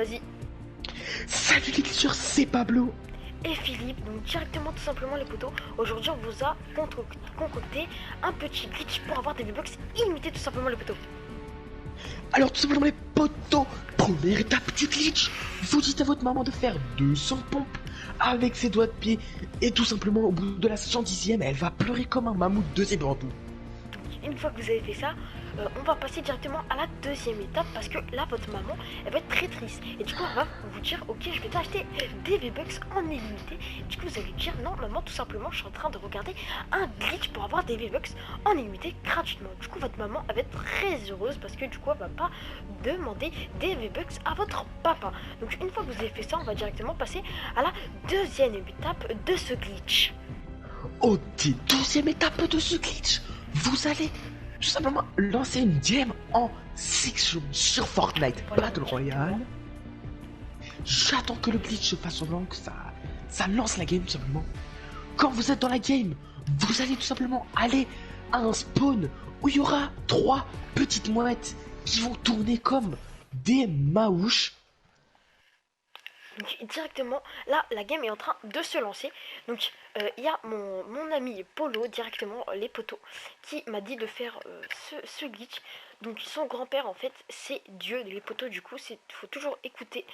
Vas-y. Salut les glitchers, c'est Pablo. Et Philippe, donc directement tout simplement les potos. Aujourd'hui on vous a concocté un petit glitch pour avoir des V-Bucks illimités tout simplement les potos. Alors tout simplement les potos, première étape du glitch, vous dites à votre maman de faire 200 pompes avec ses doigts de pied et tout simplement au bout de la 110e, elle va pleurer comme un mammouth de ses bambous. Donc une fois que vous avez fait ça, on va passer directement à la deuxième étape parce que là votre maman elle va être très triste et du coup elle va vous dire ok je vais t'acheter des V-Bucks en illimité. Du coup vous allez dire non maman tout simplement je suis en train de regarder un glitch pour avoir des V-Bucks en illimité gratuitement. Du coup votre maman elle va être très heureuse parce que du coup elle va pas demander des V-Bucks à votre papa. Donc une fois que vous avez fait ça on va directement passer à la deuxième étape de ce glitch. Ok, deuxième étape de ce glitch, vous allez tout simplement lancer une game en 6 jours sur Fortnite Voilà, Battle Royale. J'attends que le glitch se fasse semblant que ça lance la game tout simplement. Quand vous êtes dans la game, vous allez tout simplement aller à un spawn où il y aura 3 petites mouettes qui vont tourner comme des maouches. Donc directement, là, la game est en train de se lancer. Donc il y a mon ami Polo, directement, les potos, qui m'a dit de faire ce glitch. Donc son grand-père, en fait, c'est Dieu. Les potos, du coup, il faut toujours écouter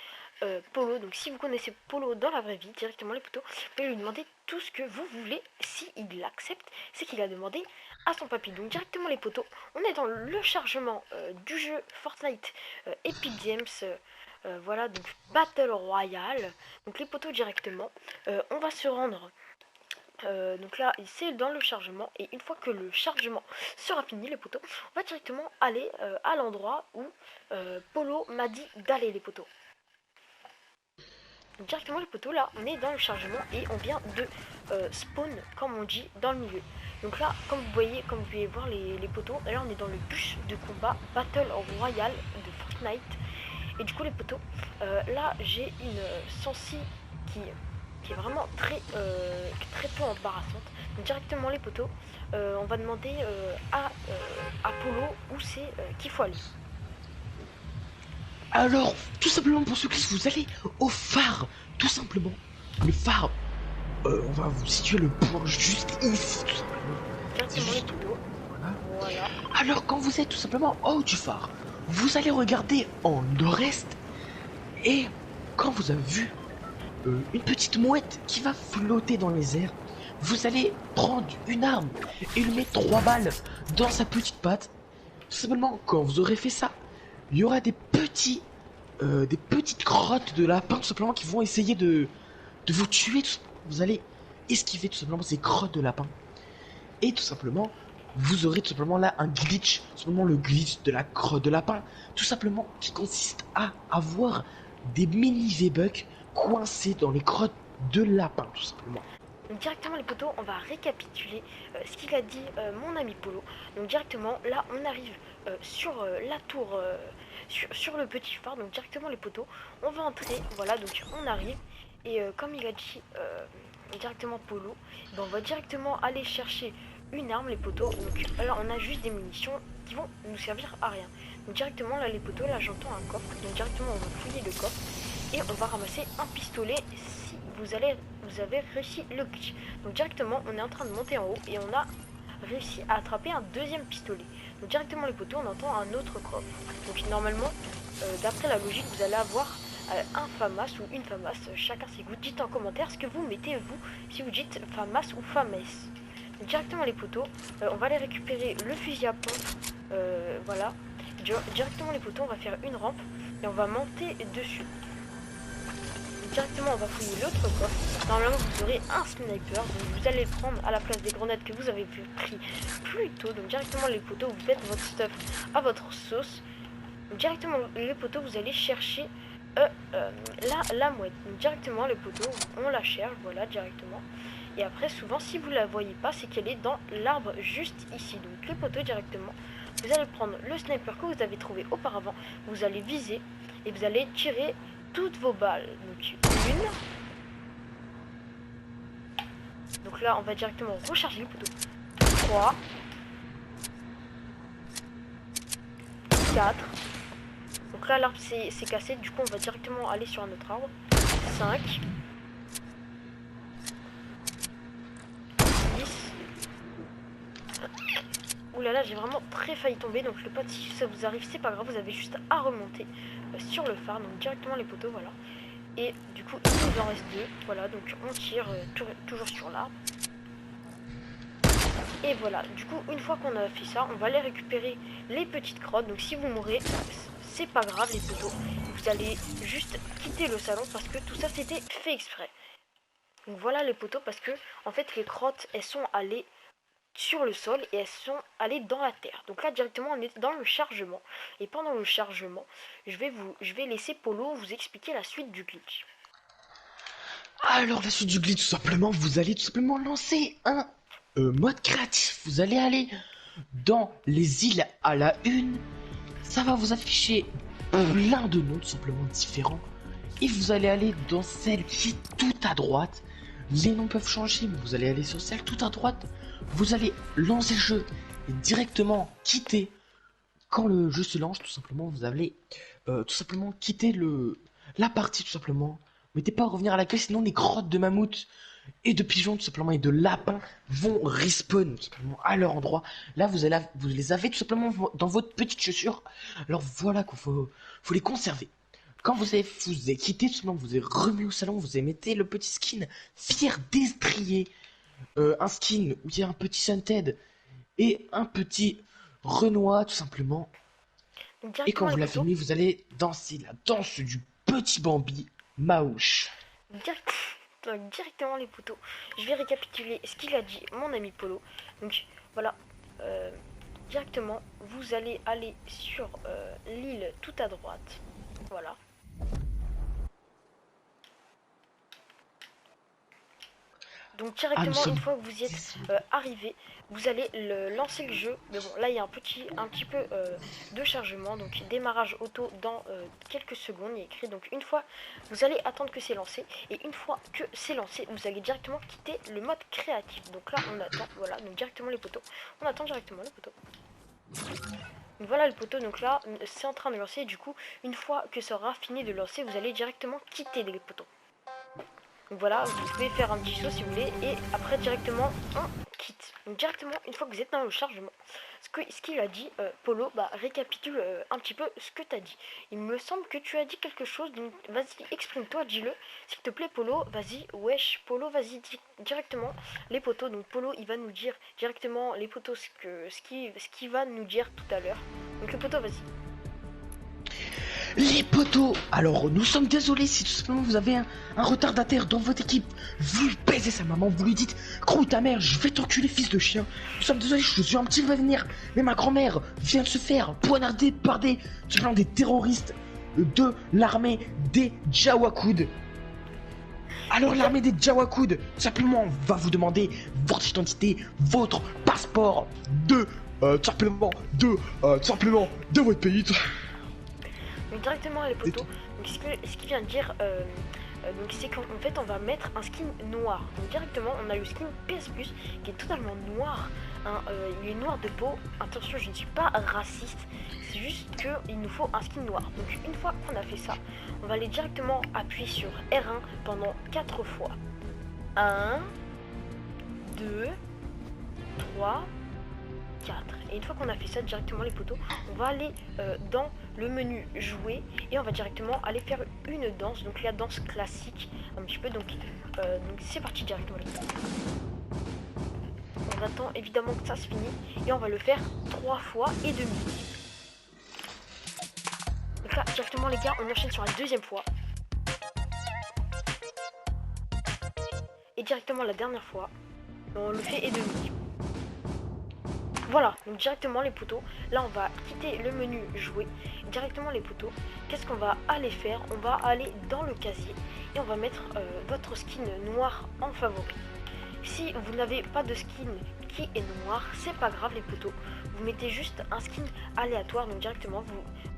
Polo. Donc si vous connaissez Polo dans la vraie vie, directement les potos, vous pouvez lui demander tout ce que vous voulez. Si il l'accepte, c'est qu'il a demandé à son papy. Donc directement les potos, on est dans le chargement du jeu Fortnite Epic Games. Voilà, donc Battle Royale. Donc les poteaux directement. On va se rendre. Donc là, c'est dans le chargement. Et une fois que le chargement sera fini, les poteaux, on va directement aller à l'endroit où Polo m'a dit d'aller, les poteaux. Donc directement les poteaux, là, on est dans le chargement et on vient de spawn, comme on dit, dans le milieu. Donc là, comme vous voyez, comme vous pouvez voir les poteaux, là on est dans le bus de combat Battle Royale de Fortnite. Et du coup les potos, là j'ai une sensi qui est vraiment très peu embarrassante. Donc directement les potos, on va demander à Polo où c'est qu'il faut aller. Alors, tout simplement pour ce glitch, vous allez au phare, tout simplement. Le phare, on va vous situer le point juste ici, tout simplement. Directement les potos, voilà. Alors quand vous êtes tout simplement en haut du phare, vous allez regarder en nord-est et quand vous avez vu une petite mouette qui va flotter dans les airs, vous allez prendre une arme et lui mettre 3 balles dans sa petite patte. Tout simplement quand vous aurez fait ça, il y aura des petites crottes de lapins tout simplement qui vont essayer de vous tuer. Vous allez esquiver tout simplement ces crottes de lapins et tout simplement vous aurez tout simplement là un glitch, tout simplement le glitch de la crotte de lapin, tout simplement qui consiste à avoir des mini V-Bucks coincés dans les crottes de lapin, tout simplement. Donc directement les potos, on va récapituler ce qu'il a dit mon ami Polo. Donc directement là on arrive sur la tour, sur le petit phare. Donc directement les potos, on va entrer, voilà donc on arrive. Et comme il a dit directement Polo, ben, on va directement aller chercher une arme les potos. Donc là on a juste des munitions qui vont nous servir à rien. Donc directement là les potos, là j'entends un coffre. Donc directement on va fouiller le coffre et on va ramasser un pistolet si vous avez réussi le glitch. Donc directement on est en train de monter en haut et on a réussi à attraper un deuxième pistolet. Donc directement les potos, on entend un autre coffre. Donc normalement d'après la logique vous allez avoir un FAMAS ou une FAMAS, chacun ses goûts. Dites en commentaire ce que vous mettez vous, si vous dites FAMAS ou FAMES. Donc directement les potos, on va aller récupérer le fusil à pompe, voilà. Directement les potos, on va faire une rampe et on va monter dessus. Directement on va fouiller l'autre coffre. Normalement vous aurez un sniper, donc vous allez le prendre à la place des grenades que vous avez pris plus tôt. Donc directement les potos, vous faites votre stuff à votre sauce. Donc directement les potos, vous allez chercher la mouette. Donc directement les potos, on la cherche, voilà directement. Et après souvent si vous la voyez pas, c'est qu'elle est dans l'arbre juste ici. Donc les potos directement, vous allez prendre le sniper que vous avez trouvé auparavant, vous allez viser et vous allez tirer toutes vos balles. Donc une. Donc là on va directement recharger le poteau. 3. 4. Donc Donc là, l'arbre c'est cassé. Du coup, on va directement aller sur un autre arbre. 5. 10. Ouh là là, j'ai vraiment très failli tomber. Donc le pote, si ça vous arrive, c'est pas grave. Vous avez juste à remonter sur le phare. Donc directement les poteaux, voilà. Et du coup, il nous en reste 2. Voilà, donc on tire toujours sur l'arbre. Et voilà, du coup, une fois qu'on a fait ça, on va aller récupérer les petites crottes. Donc si vous mourrez, c'est pas grave les poteaux. Vous allez juste quitter le salon parce que tout ça c'était fait exprès. Donc voilà les poteaux, parce que en fait les crottes, elles sont allées sur le sol et elles sont allées dans la terre. Donc là directement on est dans le chargement. Et pendant le chargement, je vais laisser Polo vous expliquer la suite du glitch. Alors la suite du glitch, tout simplement, vous allez tout simplement lancer un mode créatif. Vous allez aller dans les îles à la une. Ça va vous afficher plein de noms tout simplement différents. Et vous allez aller dans celle qui est tout à droite. Les noms peuvent changer, mais vous allez aller sur celle tout à droite. Vous allez lancer le jeu et directement quitter. Quand le jeu se lance, tout simplement, vous allez tout simplement quitter la partie tout simplement. Mettez pas à revenir à l'accueil, sinon les grottes de mammouth et de pigeons tout simplement et de lapins vont respawn tout simplement à leur endroit. Là vous les avez tout simplement dans votre petite chaussure. Alors voilà qu'il faut les conserver. Quand vous avez quitté tout simplement, vous avez remis au salon, vous avez mettez le petit skin fier d'estrier, un skin où il y a un petit Sunted et un petit Renoir tout simplement. Et quand vous l'avez mis, vous allez danser la danse du petit Bambi Maouche. Directement les poteaux. Je vais récapituler ce qu'il a dit mon ami Polo. Donc voilà, directement vous allez aller sur l'île tout à droite. Voilà. Donc directement une fois que vous y êtes arrivé, vous allez lancer le jeu. Mais bon, là il y a un petit peu de chargement, donc démarrage auto dans quelques secondes. Il est écrit, donc une fois vous allez attendre que c'est lancé, et une fois que c'est lancé, vous allez directement quitter le mode créatif. Donc là on attend, voilà, donc directement les poteaux. On attend directement les poteaux. Donc voilà le poteau, donc là c'est en train de lancer. Du coup, une fois que ça aura fini de lancer, vous allez directement quitter les poteaux. Donc voilà, vous pouvez faire un petit saut si vous voulez, et après directement on quitte. Donc directement, une fois que vous êtes dans le chargement, ce qu'il a dit, Polo, bah récapitule un petit peu ce que tu as dit. Il me semble que tu as dit quelque chose, donc vas-y, exprime-toi, dis-le. S'il te plaît Polo, vas-y, wesh, Polo, vas-y, dis directement les poteaux. Donc Polo, il va nous dire directement les poteaux ce qu'il va nous dire tout à l'heure. Donc le poteau, vas-y. Les poteaux, alors nous sommes désolés si tout simplement vous avez un retardataire dans votre équipe. Vous baisez sa maman, vous lui dites croue ta mère, je vais t'enculer fils de chien. Nous sommes désolés, je suis un petit venir, mais ma grand-mère vient de se faire poignarder par des terroristes de l'armée des Jawakoud. Alors l'armée des Jawakoud simplement va vous demander votre identité, votre passeport tout simplement de votre pays. Donc directement les poteaux, donc ce qu'il vient de dire, donc c'est qu'en fait on va mettre un skin noir. Donc directement on a le skin PS Plus qui est totalement noir, hein, il est noir de peau. Attention, je ne suis pas raciste, c'est juste qu'il nous faut un skin noir. Donc une fois qu'on a fait ça, on va aller directement appuyer sur R1 pendant 4 fois. 1, 2, 3, 4. Et une fois qu'on a fait ça directement les poteaux, on va aller dans le menu jouer et on va directement aller faire une danse, donc la danse classique un petit peu. Donc c'est parti directement les poteaux. On attend évidemment que ça se finisse et on va le faire 3 fois et demi. Donc là directement les gars, on enchaîne sur la deuxième fois et directement la dernière fois on le fait et demi. Voilà, donc directement les poteaux, là on va quitter le menu jouer, directement les poteaux, qu'est-ce qu'on va aller faire? On va aller dans le casier et on va mettre votre skin noir en favori. Si vous n'avez pas de skin qui est noir, c'est pas grave les poteaux, vous mettez juste un skin aléatoire, donc directement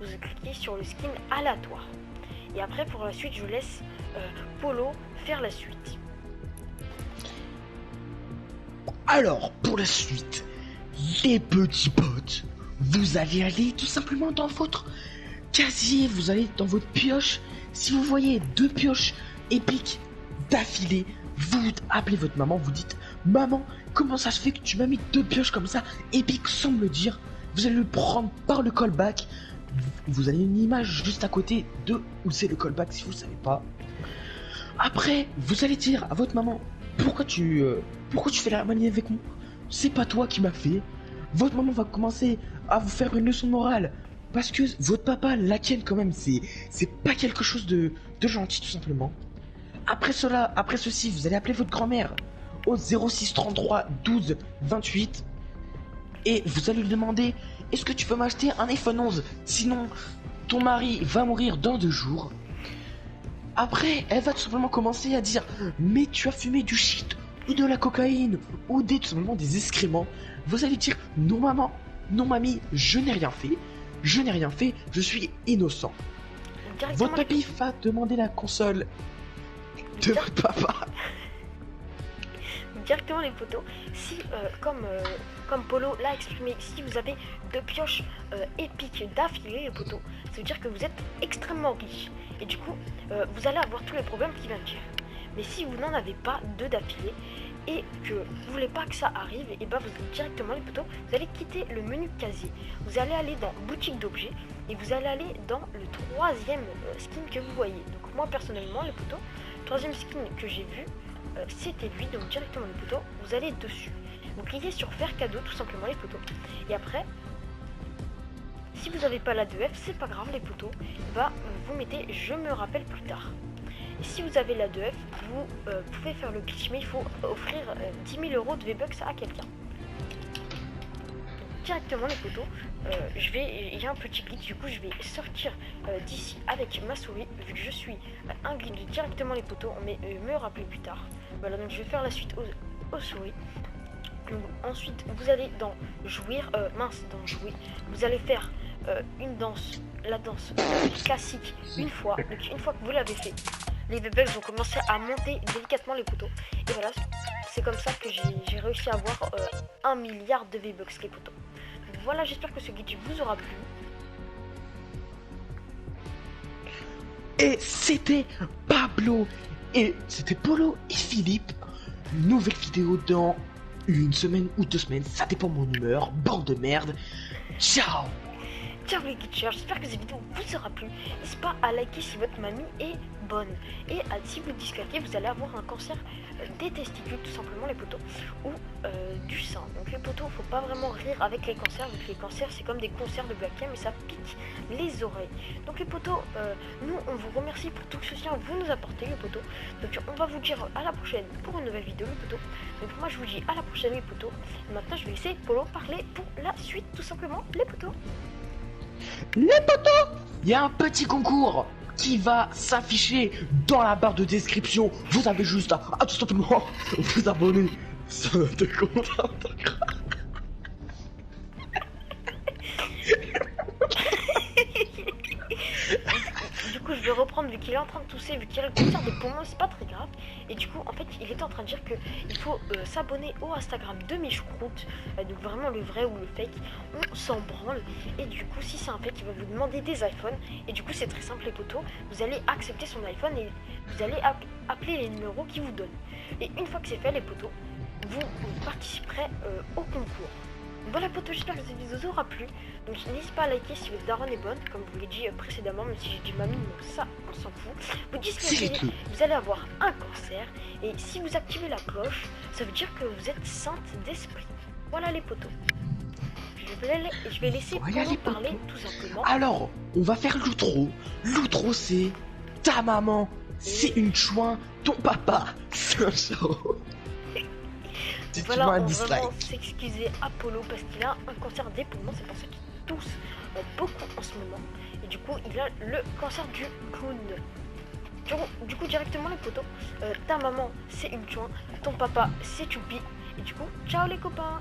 vous cliquez sur le skin aléatoire. Et après pour la suite je laisse Polo faire la suite. Alors pour la suite, les petits potes, vous allez aller tout simplement dans votre casier, vous allez dans votre pioche. Si vous voyez 2 pioches épiques d'affilée, vous appelez votre maman, vous dites: maman, comment ça se fait que tu m'as mis 2 pioches comme ça, épiques, sans me le dire? Vous allez le prendre par le callback. Vous avez une image juste à côté de où c'est le callback si vous ne savez pas. Après, vous allez dire à votre maman: pourquoi tu fais la manie avec moi? C'est pas toi qui m'as fait. Votre maman va commencer à vous faire une leçon de morale. Parce que votre papa la tienne quand même, c'est pas quelque chose de gentil tout simplement. Après cela, après ceci, vous allez appeler votre grand-mère au 06 33 12 28 et vous allez lui demander: est-ce que tu peux m'acheter un iPhone 11? Sinon, ton mari va mourir dans 2 jours. Après, elle va tout simplement commencer à dire: mais tu as fumé du shit ou de la cocaïne ou tout simplement des excréments. Vous allez dire: non maman, non mamie, je n'ai rien fait. Je n'ai rien fait, je suis innocent. Votre papy va demander la console de votre papa. Directement les potos, si comme Polo l'a exprimé, si vous avez 2 pioches épiques d'affilée les potos, ça veut dire que vous êtes extrêmement riche. Et du coup, vous allez avoir tous les problèmes qu'il vient de dire. Mais si vous n'en avez pas 2 d'affilée et que vous voulez pas que ça arrive, et ben vous directement les potos, vous allez quitter le menu casier. Vous allez aller dans boutique d'objets et vous allez aller dans le 3e skin que vous voyez. Donc moi personnellement les potos, 3e skin que j'ai vu, c'était lui. Donc directement les potos, vous allez dessus. Vous cliquez sur faire cadeau tout simplement les potos. Et après, si vous n'avez pas la 2F, c'est pas grave les potos, bah vous mettez je me rappelle plus tard. Et si vous avez la 2F, vous pouvez faire le glitch, mais il faut offrir 10 000 euros de V-Bucks à quelqu'un. Directement les potos, il y a un petit glitch, du coup je vais sortir d'ici avec ma souris, vu que je suis un glitch directement les potos, mais me rappeler plus tard. Voilà, donc je vais faire la suite aux souris. Donc, ensuite vous allez dans jouir, dans jouer, vous allez faire une danse, la danse classique une fois. Donc une fois que vous l'avez fait, les V-Bucks vont commencer à monter délicatement les poteaux. Et voilà, c'est comme ça que j'ai réussi à avoir 1 milliard de V-Bucks les poteaux. Donc voilà, j'espère que ce guide vous aura plu. Et c'était Pablo, et c'était Polo et Philippe. Nouvelle vidéo dans 1 semaine ou 2 semaines, ça dépend de mon humeur. Bande de merde. Ciao. Ciao les Glitchers, j'espère que cette vidéo vous aura plu. N'hésitez pas à liker si votre mamie est bonne. Et si vous dislikez, vous allez avoir un cancer des testicules, tout simplement les potos, ou du sein. Donc les potos, faut pas vraiment rire avec les cancers, vu que les cancers c'est comme des concerts de Black M et ça pique les oreilles. Donc les potos, nous on vous remercie pour tout le soutien que vous nous apportez les potos. Donc on va vous dire à la prochaine pour une nouvelle vidéo les potos. Donc moi je vous dis à la prochaine les potos. Et maintenant je vais laisser Polo parler pour la suite tout simplement les potos. Les potos, il y a un petit concours qui va s'afficher dans la barre de description. Vous avez juste à tout simplement vous abonner sur notre compte Instagram. Du coup je vais reprendre, vu qu'il est en train de tousser, vu qu'il a le cancer des poumons, c'est pas très grave. Et du coup en fait il était en train de dire qu'il faut s'abonner au Instagram de Michcroute, donc vraiment le vrai ou le fake, on s'en branle. Et du coup si c'est un fake il va vous demander des iPhones. Et du coup c'est très simple les potos, vous allez accepter son iPhone et vous allez appeler les numéros qu'il vous donne. Et une fois que c'est fait les potos, vous participerez au concours. Voilà potos, j'espère que cette vidéo vous aura plu. Donc n'hésitez pas à liker si votre daronne est bonne, comme je vous l'ai dit précédemment, même si j'ai dit mamie, donc ça on s'en fout. Vous dislikez, vous allez avoir un cancer. Et si vous activez la cloche, ça veut dire que vous êtes sainte d'esprit. Voilà les potos. Je vais laisser Polo parler tout simplement. Alors, on va faire l'outro. L'outro c'est ta maman, c'est une chouin, ton papa, c'est un charo. Voilà, on va vraiment s'excuser à Polo parce qu'il a un cancer des poumons, c'est pour ça qu'il tousse beaucoup en ce moment. Et du coup, il a le cancer du clown. Du coup, directement les potos, ta maman c'est une chouin, ton papa c'est Choupi. Et du coup, ciao les copains.